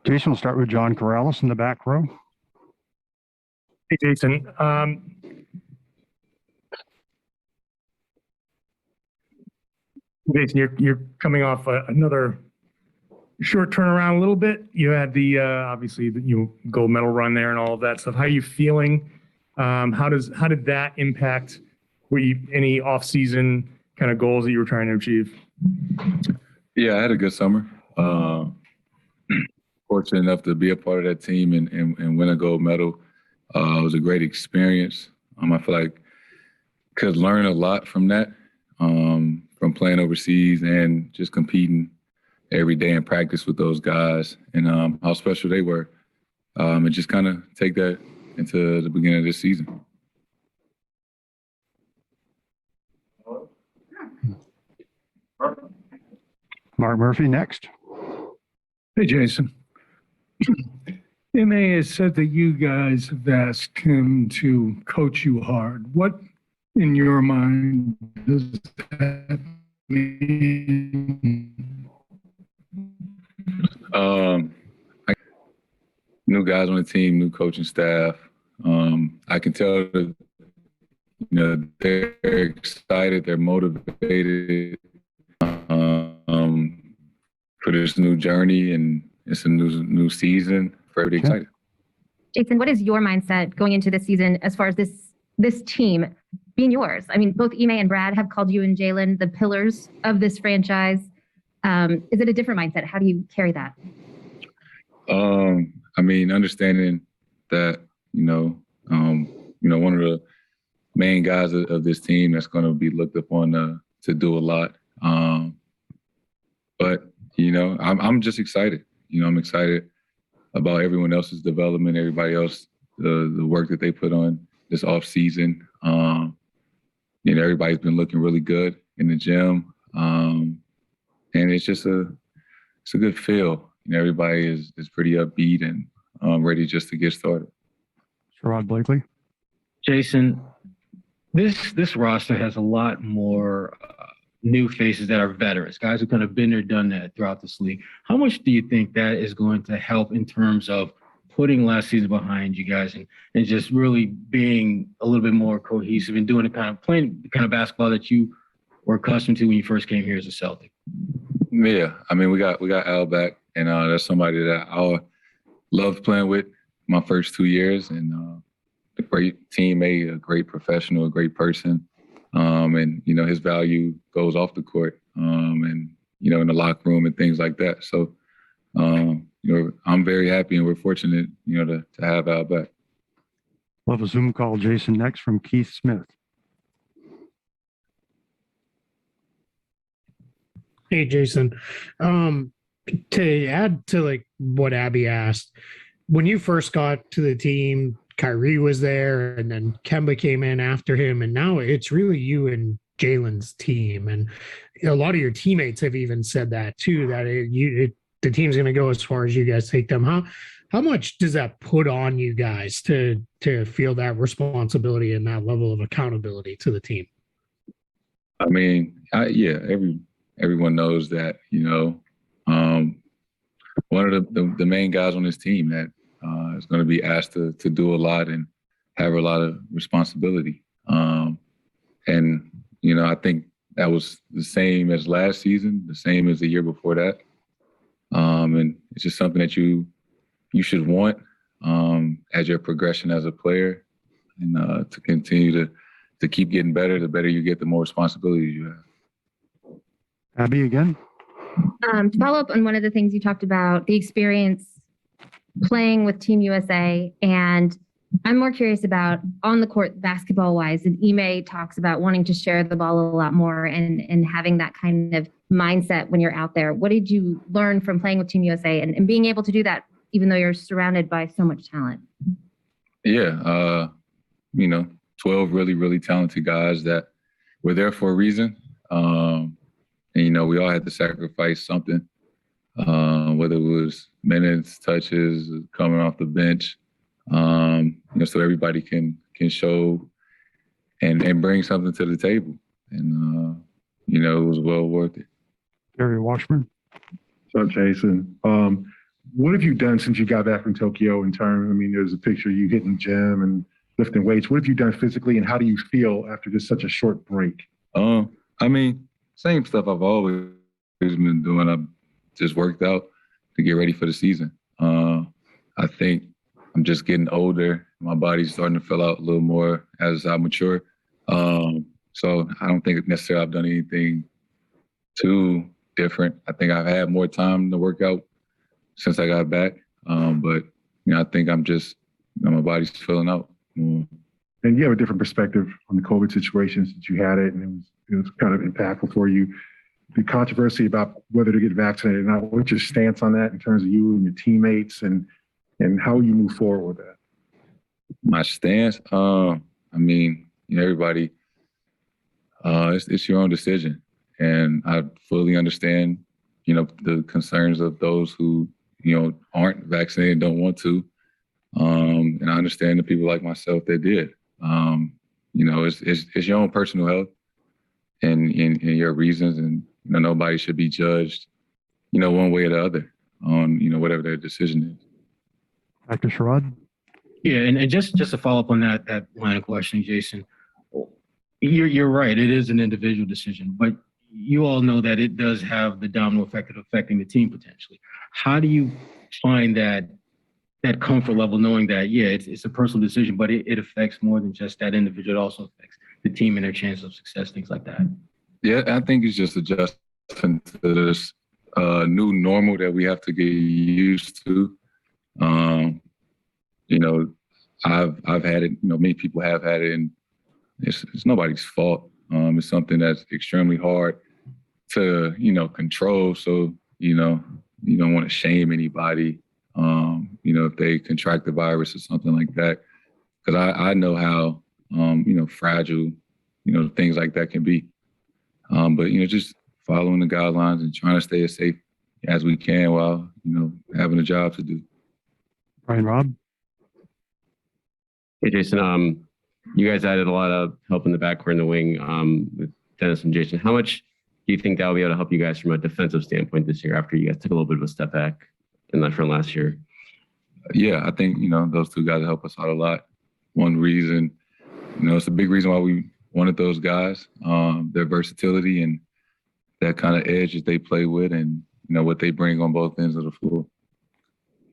Jayson, we'll start with John Corrales in the back row. Hey, Jayson. Jayson, you're coming off another short turnaround a little bit. You had the obviously the gold medal run there and all of that stuff. How are you feeling? How did that impact any off-season kind of goals that you were trying to achieve? Yeah, I had a good summer. Fortunate enough to be a part of that team and win a gold medal. It was a great experience. I feel like could learn a lot from that, from playing overseas and just competing every day in practice with those guys and how special they were. And just kind of take that into the beginning of this season. Mark Murphy next. Hey, Jayson. MA has said that you guys have asked him to coach you hard. What, in your mind, does that mean? New guys on the team, new coaching staff. I can tell that, they're excited, they're motivated for this new journey, and it's a new season. Very excited. Jayson, what is your mindset going into this season as far as this team being yours? I mean, both Ime and Brad have called you and Jalen the pillars of this franchise. Is it a different mindset? How do you carry that? Understanding that, one of the main guys of this team that's going to be looked upon to do a lot. But I'm just excited. I'm excited about everyone else's development, everybody else, the work that they put on this off season. Everybody's been looking really good in the gym. And it's just it's a good feel. Everybody is pretty upbeat and ready just to get started. Sherrod Blakely. Jayson, this roster has a lot more new faces that are veterans, guys who kind of been there, done that throughout this league. How much do you think that is going to help in terms of putting last season behind you guys and just really being a little bit more cohesive and doing playing the kind of basketball that you were accustomed to when you first came here as a Celtic? Yeah, we got Al back, and that's somebody that I loved playing with my first 2 years, and a great teammate, a great professional, a great person. And his value goes off the court, and in the locker room and things like that. So, I'm very happy, and we're fortunate, to have Al back. We'll have a Zoom call, Jayson, next from Keith Smith. Hey, Jayson. To add to what Abby asked, when you first got to the team, Kyrie was there, and then Kemba came in after him, and now it's really you and Jalen's team. And a lot of your teammates have even said that too, that the team's going to go as far as you guys take them. How much does that put on you guys to feel that responsibility and that level of accountability to the team? Everyone knows that, one of the main guys on this team that is going to be asked to do a lot and have a lot of responsibility. I think that was the same as last season, the same as the year before that. And it's just something that you should want as your progression as a player, and to continue to keep getting better. The better you get, the more responsibilities you have. Abby again. To follow up on one of the things you talked about, the experience playing with Team USA, and I'm more curious about on the court basketball wise, and Ime talks about wanting to share the ball a lot more and having that kind of mindset when you're out there. What did you learn from playing with Team USA and being able to do that even though you're surrounded by so much talent? Yeah, 12 really, really talented guys that were there for a reason. And, we all had to sacrifice something, whether it was minutes, touches, coming off the bench, so everybody can show and bring something to the table. And, it was well worth it. Gary Washburn. What's up, Jayson? what have you done since you got back from Tokyo in terms, I mean, there's a picture of you hitting the gym and lifting weights. What have you done physically and how do you feel after just such a short break? I mean, same stuff I've always been doing. I've just worked out to get ready for the season. I think I'm just getting older. My body's starting to fill out a little more as I mature. So I don't think necessarily I've done anything too different. I think I've had more time to work out since I got back. But, I think I'm just, my body's filling out more. And you have a different perspective on the COVID situation since you had it, and it was kind of impactful for you. The controversy about whether to get vaccinated or not, what's your stance on that in terms of you and your teammates and how you move forward with that? My stance, I mean, everybody, it's your own decision. And I fully understand, the concerns of those who, aren't vaccinated, don't want to. And I understand the people like myself that did. It's your own personal health and your reasons, and nobody should be judged, one way or the other on, whatever their decision is. Dr. Sherrod? Yeah, and just to follow up on that line of questioning, Jayson, you're right. It is an individual decision, but you all know that it does have the domino effect of affecting the team potentially. How do you find that comfort level knowing that, yeah, it's a personal decision, but it affects more than just that individual. It also affects the team and their chance of success, things like that. Yeah, I think it's just adjusting to this new normal that we have to get used to. I've had it, many people have had it, and it's nobody's fault. It's something that's extremely hard to, control. So, you don't want to shame anybody, if they contract the virus or something like that. Because I know how, fragile, things like that can be. But, just following the guidelines and trying to stay as safe as we can while, having a job to do. Brian Robb? Hey, Jayson, you guys added a lot of help in the backcourt and the wing with Dennis and Jayson. How much do you think that will be able to help you guys from a defensive standpoint this year after you guys took a little bit of a step back in that from last year? Yeah, I think, those two guys help us out a lot. One reason, it's a big reason why we wanted those guys, their versatility and that kind of edge that they play with and, what they bring on both ends of the floor.